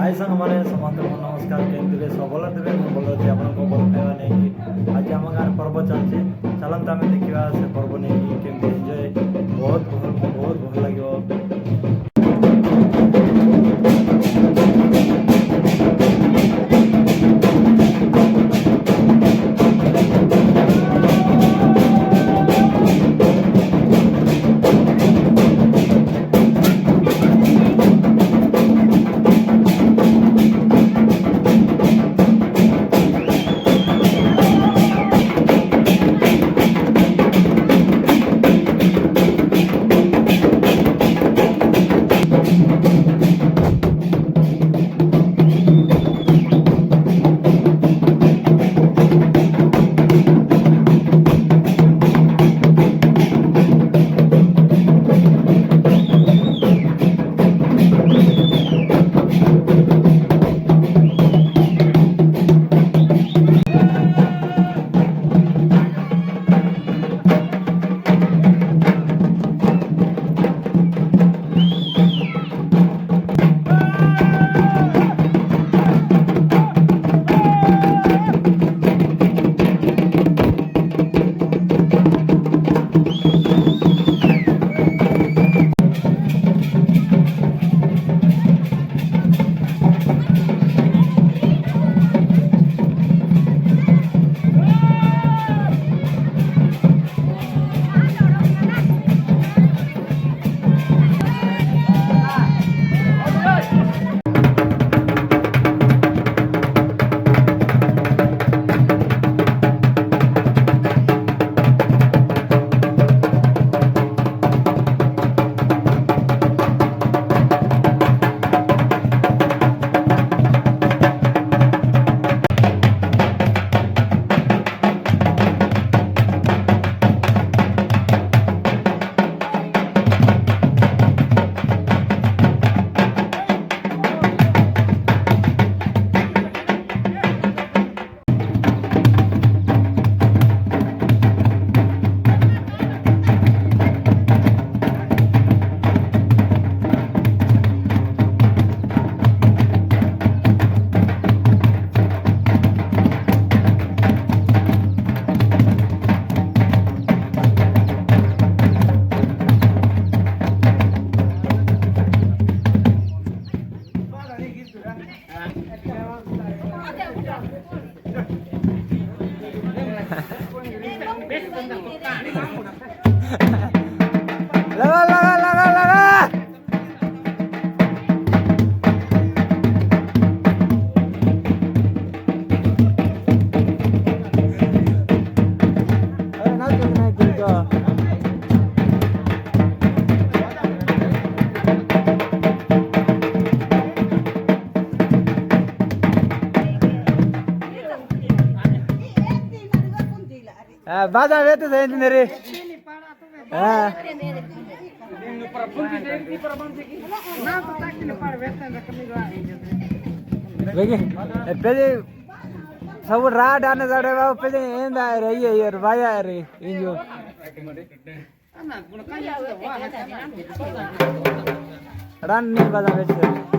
हाय साଙ୍ଗମାନେ ସମସ୍ତଙ୍କୁ ନମସ୍କାର। କେମିତି ଥିବେ ସବୁ ଭଲ ଥିବେ। ମୁଁ ଭଲ ଅଛି। ଆପଣଙ୍କ ଭଲ ପାଇବା ନେଇକି ଆଜି ଆମ ଗାଁରେ ପର୍ବ ଚାଲିଛି। ଚାଲନ୍ତୁ ଆମେ ଦେଖିବା ସେ ପର୍ବ ନେଇକି କେମିତି ଏନ୍ଜୟ ବହୁତ ଭଲ ଲାଗିବ। लगा बाजा वेते जाइन मेरे सब रात आने जाड़े पे रही है यार भाया रे इंजो रन नहीं बाजा वेते